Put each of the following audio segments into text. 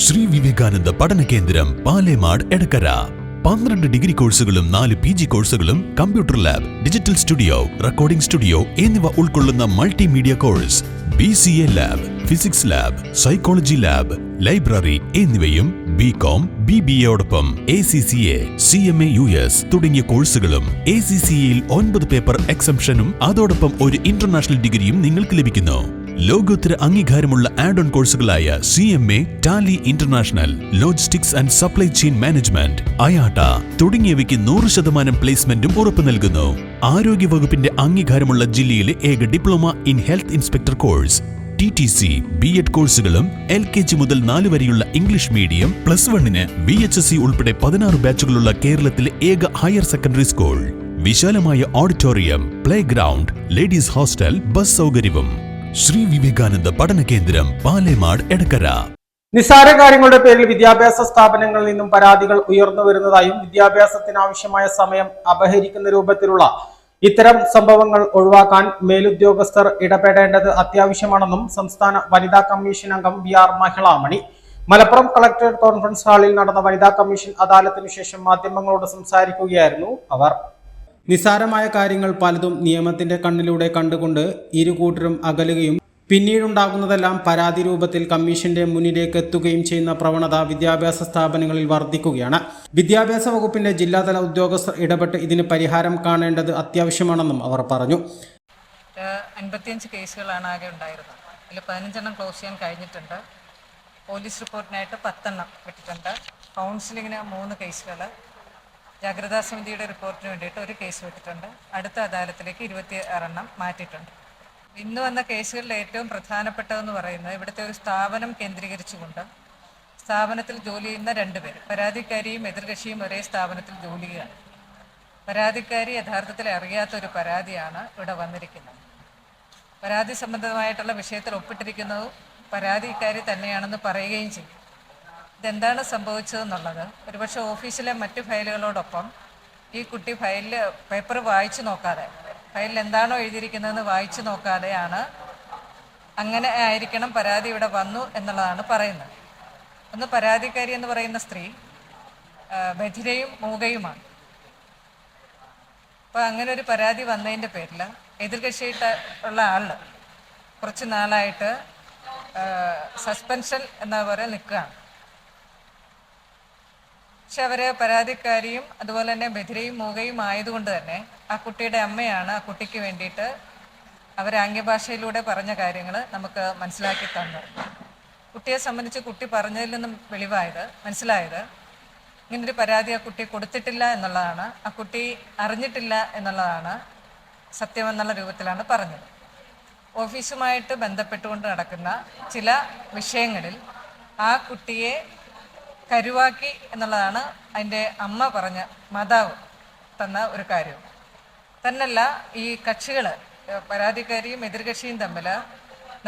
ശ്രീ വിവേകാനന്ദ പഠന കേന്ദ്രം പാലേമാട് എടക്കര 12 ഡിഗ്രി കോഴ്സുകളും 4 PG കോഴ്സുകളും computer lab, digital studio, recording studio എന്നിവ ഉൾക്കൊള്ളുന്ന multimedia course, BCA lab, physics lab, psychology lab, library എന്നിവയും BCom, BBAയോടൊപ്പം ACCA, CMA US തുടങ്ങിയ കോഴ്സുകളും ACCAയിൽ 9 പേപ്പർ എക്സംഷനും അതോടൊപ്പം ഒരു ഇന്റർനാഷണൽ ഡിഗ്രിയും നിങ്ങൾക്ക് ലഭിക്കുന്നു. ലോകോത്തര അംഗീകാരമുള്ള ആഡ് ഓൺ കോഴ്സുകളായ CMA, Tally international, logistics and supply chain management, IATA തുടങ്ങിയവയ്ക്ക് 100% പ്ലേസ്മെന്റും ഉറപ്പു നൽകുന്നു. ആരോഗ്യ വകുപ്പിന്റെ അംഗീകാരമുള്ള ജില്ലയിലെ ഏക diploma in health inspector course, TTC, B.Ed കോഴ്സുകളും LKG മുതൽ 4 വരെയുള്ള ഇംഗ്ലീഷ് മീഡിയം, +1 VHSC ഉൾപ്പെടെ 16 ബാച്ചുകളുള്ള കേരളത്തിലെ ഏക ഹയർ സെക്കൻഡറി സ്കൂൾ, വിശാലമായ auditorium, play ground, ladies hostel, bus സൗകര്യവും. ശ്രീ വിവേകാനന്ദ പഠന കേന്ദ്രം പാലേമാട് എടക്കര. നിസ്സാര കാര്യങ്ങളുടെ പേരിൽ വിദ്യാഭ്യാസ സ്ഥാപനങ്ങളിൽ നിന്നും പരാതികൾ ഉയർന്നു വരുന്നതായും വിദ്യാഭ്യാസത്തിനാവശ്യമായ സമയം അപഹരിക്കുന്ന രൂപത്തിലുള്ള ഇത്തരം സംഭവങ്ങൾ ഒഴിവാക്കാൻ മേലുദ്യോഗസ്ഥർ ഇടപെടേണ്ടത് അത്യാവശ്യമാണെന്നും സംസ്ഥാന വനിതാ കമ്മീഷൻ അംഗം VR Mahilamani Malappuram collectorate conference ഹാളിൽ നടന്ന വനിതാ കമ്മീഷൻ അദാലത്തിനു ശേഷം മാധ്യമങ്ങളോട് സംസാരിക്കുകയായിരുന്നു അവർ. നിസ്സാരമായ കാര്യങ്ങൾ പലതും നിയമത്തിന്റെ കണ്ണിലൂടെ കണ്ടുകൊണ്ട് ഇരുകൂട്ടരും അകലുകയും പിന്നീടുണ്ടാകുന്നതെല്ലാം പരാതി രൂപത്തിൽ കമ്മീഷന്റെ മുന്നിലേക്ക് എത്തുകയും ചെയ്യുന്ന പ്രവണത വിദ്യാഭ്യാസ സ്ഥാപനങ്ങളിൽ വർദ്ധിക്കുകയാണ്. വിദ്യാഭ്യാസ വകുപ്പിന്റെ ജില്ലാതല ഉദ്യോഗസ്ഥർ ഇടപെട്ട് ഇതിന് പരിഹാരം കാണേണ്ടത് അത്യാവശ്യമാണെന്നും അവർ പറഞ്ഞു. 55 കേസുകളാണ് ആകെ ഉണ്ടായിരുന്നത്. അതിൽ 15 ക്ലോസ് ചെയ്യാൻ കഴിഞ്ഞിട്ടുണ്ട്. പോലീസ് റിപ്പോർട്ടിനായിട്ട് 10 വിട്ടിട്ടുണ്ട്. കൗൺസിലിങ്ങിന് 3 കേസുകൾ, ജാഗ്രതാ സമിതിയുടെ റിപ്പോർട്ടിന് വേണ്ടിയിട്ട് 1 കേസ് വിട്ടിട്ടുണ്ട്. അടുത്ത അദാലത്തിലേക്ക് 26 മാറ്റിയിട്ടുണ്ട്. ഇന്ന് വന്ന കേസുകളിൽ ഏറ്റവും പ്രധാനപ്പെട്ടതെന്ന് പറയുന്നത് ഇവിടുത്തെ ഒരു സ്ഥാപനം കേന്ദ്രീകരിച്ചുകൊണ്ട് സ്ഥാപനത്തിൽ ജോലി ചെയ്യുന്ന 2 പേർ, പരാതിക്കാരിയും എതിർകക്ഷിയും ഒരേ സ്ഥാപനത്തിൽ ജോലി ചെയ്യുകയാണ്. പരാതിക്കാരി യഥാർത്ഥത്തിൽ അറിയാത്തൊരു പരാതിയാണ് ഇവിടെ വന്നിരിക്കുന്നത്. പരാതി സംബന്ധമായിട്ടുള്ള വിഷയത്തിൽ ഒപ്പിട്ടിരിക്കുന്നതും പരാതിക്കാരി തന്നെയാണെന്ന് പറയുകയും ചെയ്യും. ഇതെന്താണ് സംഭവിച്ചതെന്നുള്ളത് ഒരുപക്ഷെ ഓഫീസിലെ മറ്റ് ഫയലുകളോടൊപ്പം ഈ കുട്ടി പേപ്പർ വായിച്ചു നോക്കാതെ, ഫയലിൽ എന്താണോ എഴുതിയിരിക്കുന്നതെന്ന് വായിച്ചു നോക്കാതെയാണ്, അങ്ങനെ ആയിരിക്കണം പരാതി ഇവിടെ വന്നു എന്നുള്ളതാണ് പറയുന്നത്. ഒന്ന്, പരാതിക്കാരി എന്ന് പറയുന്ന സ്ത്രീ ബധിരയും മൂകയുമാണ്. അപ്പോൾ അങ്ങനെ ഒരു പരാതി വന്നതിൻ്റെ പേരിൽ എതിർകക്ഷിയായിട്ടുള്ള ആൾ കുറച്ച് നാളായിട്ട് സസ്പെൻഷൻ എന്ന പോലെ നിൽക്കുകയാണ്. പക്ഷെ അവർ പരാതിക്കാരിയും അതുപോലെ തന്നെ ബധിരയും മൂകയും ആയതുകൊണ്ട് തന്നെ ആ കുട്ടിയുടെ അമ്മയാണ് ആ കുട്ടിക്ക് വേണ്ടിയിട്ട് അവർ ആംഗ്യഭാഷയിലൂടെ പറഞ്ഞ കാര്യങ്ങൾ നമുക്ക് മനസ്സിലാക്കി തന്നത്. കുട്ടിയെ സംബന്ധിച്ച് കുട്ടി പറഞ്ഞതിൽ നിന്നും മനസ്സിലായത് ഇങ്ങനൊരു പരാതി ആ കുട്ടി കൊടുത്തിട്ടില്ല എന്നുള്ളതാണ്, ആ കുട്ടി അറിഞ്ഞിട്ടില്ല എന്നുള്ളതാണ് സത്യമെന്നുള്ള രൂപത്തിലാണ് പറഞ്ഞത്. ഓഫീസുമായിട്ട് ബന്ധപ്പെട്ടുകൊണ്ട് നടക്കുന്ന ചില വിഷയങ്ങളിൽ ആ കുട്ടിയെ കരുവാക്കി എന്നുള്ളതാണ് അതിൻ്റെ അമ്മ പറഞ്ഞ മാതാവ് തന്ന ഒരു കാര്യം. തന്നല്ല, ഈ കക്ഷികൾ പരാതിക്കാരിയും എതിർകക്ഷിയും തമ്മിൽ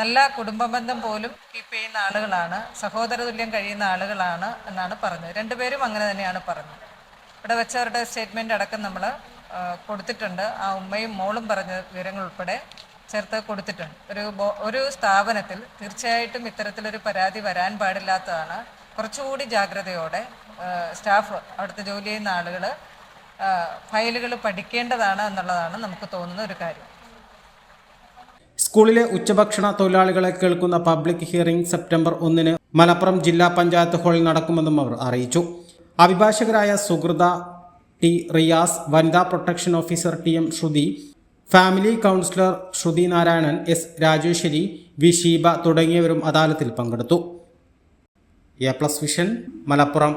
നല്ല കുടുംബബന്ധം പോലും കീപ്പ് ചെയ്യുന്ന ആളുകളാണ്, സഹോദരതുല്യം കഴിയുന്ന ആളുകളാണ് എന്നാണ് പറഞ്ഞത്. 2 പേരും അങ്ങനെ തന്നെയാണ് പറഞ്ഞത്. ഇവിടെ വെച്ചവരുടെ സ്റ്റേറ്റ്മെൻ്റ് അടക്കം നമ്മൾ കൊടുത്തിട്ടുണ്ട്. ആ ഉമ്മയും മോളും പറഞ്ഞ വിവരങ്ങൾ ഉൾപ്പെടെ ചേർത്ത് കൊടുത്തിട്ടുണ്ട്. ഒരു സ്ഥാപനത്തിൽ തീർച്ചയായിട്ടും ഇത്തരത്തിലൊരു പരാതി വരാൻ പാടില്ലാത്തതാണ്. കുറച്ചുകൂടി ജാഗ്രതയോടെ സ്റ്റാഫ്, അവിടുത്തെ ജോലി ചെയ്യുന്ന ആളുകൾ ഫയലുകൾ പഠിക്കേണ്ടതാണ് എന്നുള്ളതാണ് നമുക്ക് തോന്നുന്ന ഒരു കാര്യം. സ്കൂളിലെ ഉച്ചഭക്ഷണ തൊഴിലാളികളെ കേൾക്കുന്ന പബ്ലിക് ഹിയറിംഗ് സെപ്റ്റംബർ 1 മലപ്പുറം ജില്ലാ പഞ്ചായത്ത് ഹാളിൽ നടക്കുമെന്നും അവർ അറിയിച്ചു. അഭിഭാഷകരായ സുഹൃത T. റിയാസ്, വനിതാ പ്രൊട്ടക്ഷൻ ഓഫീസർ TM ശ്രുതി, ഫാമിലി കൗൺസിലർ ശ്രുതി നാരായണൻ, S. രാജേശ്വരി, V. ഷീബ തുടങ്ങിയവരും അദാലത്തിൽ പങ്കെടുത്തു. A+ vision, Malappuram.